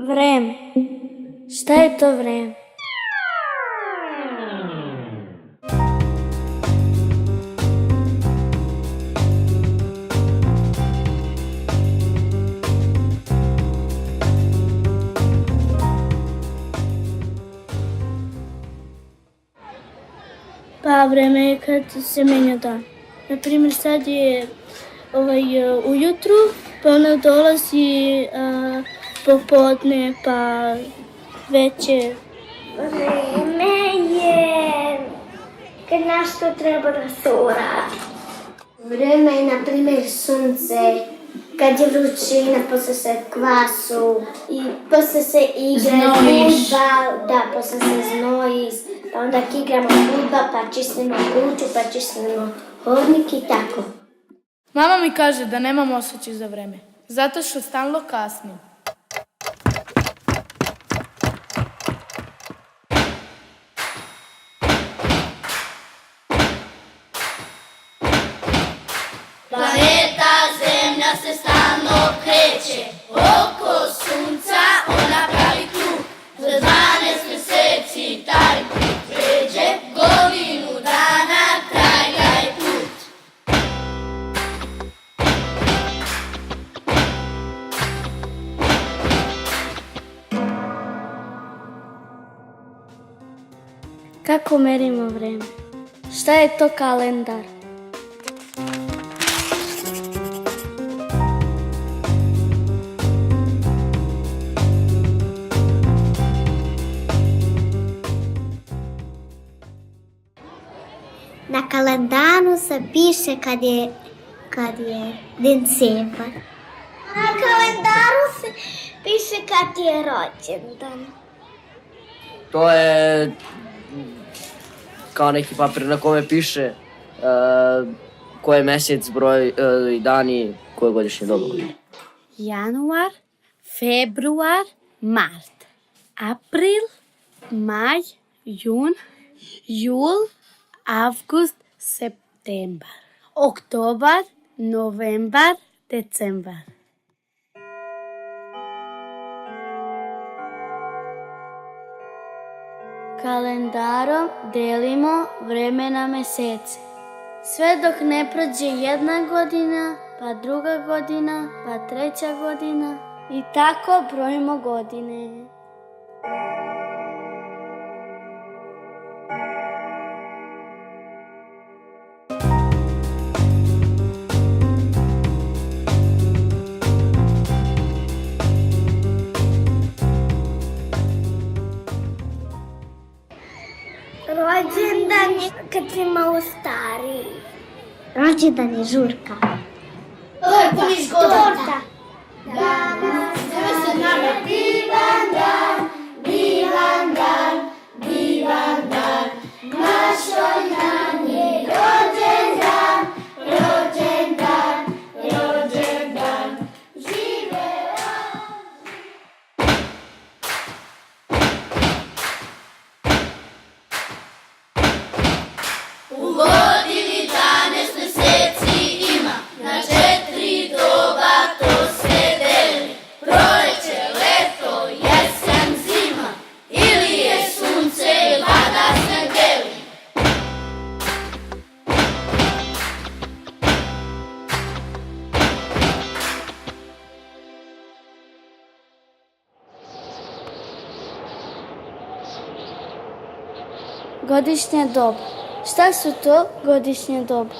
Vreme. Šta je to vreme? Pa vreme je kad se menja dan. Naprimjer, sad je ujutru, pa onda dolazi popodne, pa veće. Vreme je kad nešto treba da se uradi. Vreme je, na primjer, sunce, kad je vrućina, posle se kvasu, i posle se igra fudbal, posle se znojiš, pa onda igramo fudbal, pa čistimo kuću, pa čistimo hodnik i tako. Mama mi kaže da nemam osjećaj za vreme, zato što stalno kasnim. Planeta Zemlja se stalno kreće, oko sunca ona pravi krug. Za 12 meseci taj put pređe, godinu dana kraj taj put. Kako merimo vreme? Šta je to kalendar? Na kalendaru se piše kad je decembar. Na kalendaru se piše kad je rođendan. To je kao neki papir na kome piše koji je mesec, broj i dani, koje godišnje doba. Januar, februar, mart, april, maj, jun, jul, avgust, septembar, oktobar, novembar, decembar. Kalendarom delimo vreme na mesece. Sve dok ne prođe jedna godina, pa druga godina, pa treća godina i tako brojimo godine. Rođendan je kad si malo stariji. Rođendan je žurka. To je puniš Torta. Danas se nama divan dan, divan dan, divan dan. Našoj nam je rođendan, rođendan, rođendan. Živela! U godini 12 meseci ima, na 4 doba to se deli. Proleće, leto, jesen, zima, ili je sunce ili vada sneg beli. Godišnja doba. Šta su to godišnje doba?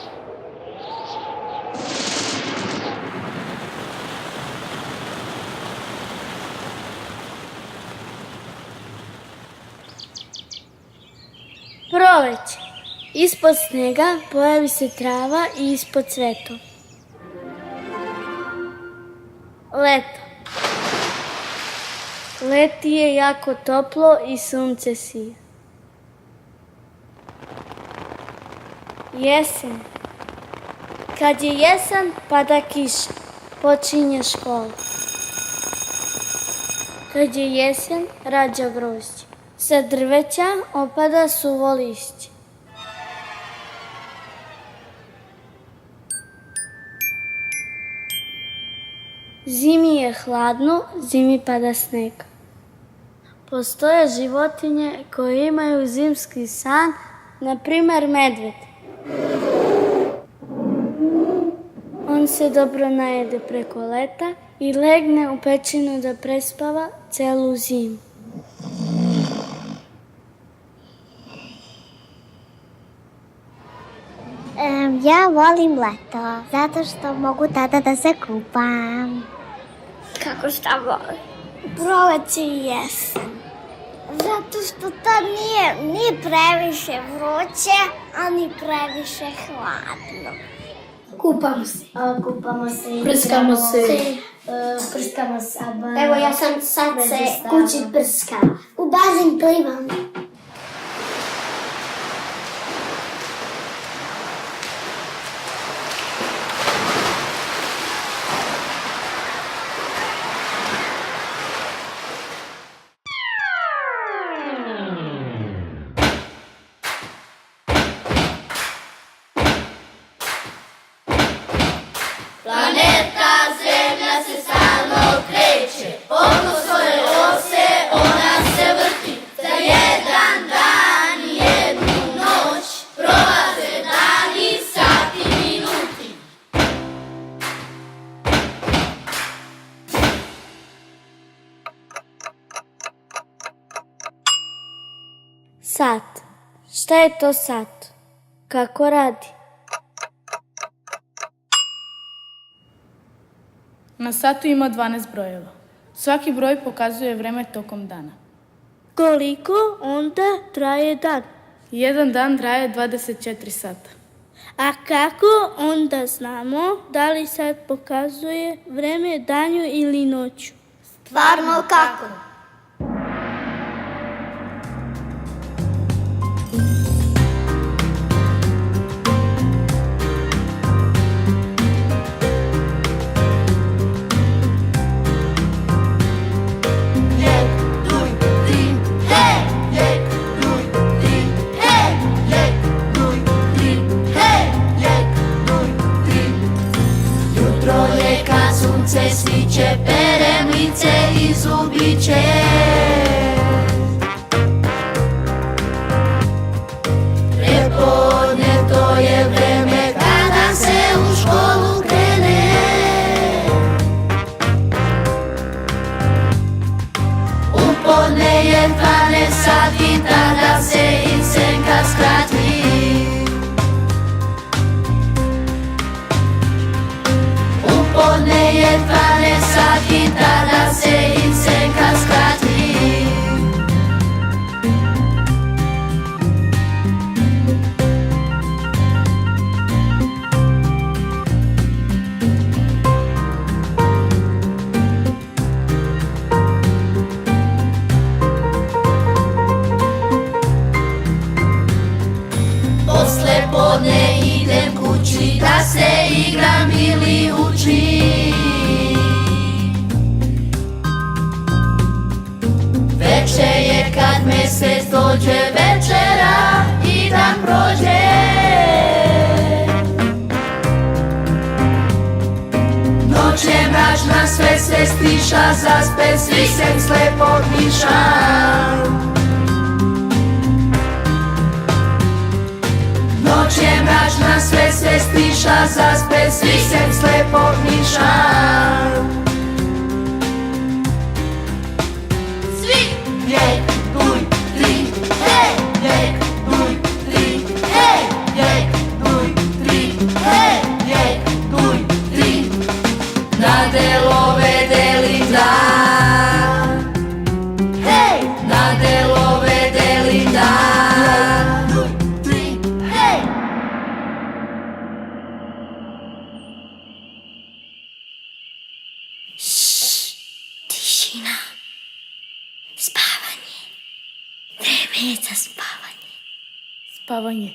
Proleće. Ispod snega pojavi se trava i ispod cvetova. Leto. Leti je jako toplo i sunce sija. Jesen. Kad je jesen, pada kiša. Počinje škola. Kad je jesen, rađa grožđe. Sa drveća opada suvo lišće. Zimi je hladno, zimi pada sneg. Postoje životinje koje imaju zimski san, na primjer medved. On se dobro najede preko leta i legne u pećinu da prespava celu zimu. Ja volim leto, zato što mogu tada da se kupam. Kako šta volim? Proleće i jesen. Zato što tad nije previše vruće, a ni previše hladno. Kupamo se. Kupamo se. Prskamo se. Prskamo se. Evo ja sam sad se kući prskala. U bazen plivam. Planeta Zemlja se stalno kreće, oko svoje ose ona se vrti. Za jedan dan i jednu noć prolaze dani, sati, minuti. Sat. Šta je to sat? Kako radi? Na satu ima 12 brojeva. Svaki broj pokazuje vreme tokom dana. Koliko onda traje dan? Jedan dan traje 24 sata. A kako onda znamo da li sat pokazuje vreme danju ili noću? Stvarno kako? Sunce sviće, peremlice i zubiće. Prepodne to je vreme kada se u školu krene. U podne je 12 sati, tada se i senka skrati. Podne je 12 sati, tada se i senka skrati. Posle podne idem kući da se igram ili učim. Veče je kad mesec dođe, večera i dan prođe. Noć je mračna, sve se stiša, zaspe svi sem slepog miša. Noć je mračna, sve se stiša, zaspe svi sem slepog miša. Svi! Jek, duj, tri, hej! Jek, duj, tri, hej! Jek, duj, tri, hej! Jek, duj, tri. Na delove delim dan. Hej! Na delove delim dan. Tišina. Spavanje. Vreme je za spavanje. Spavanje.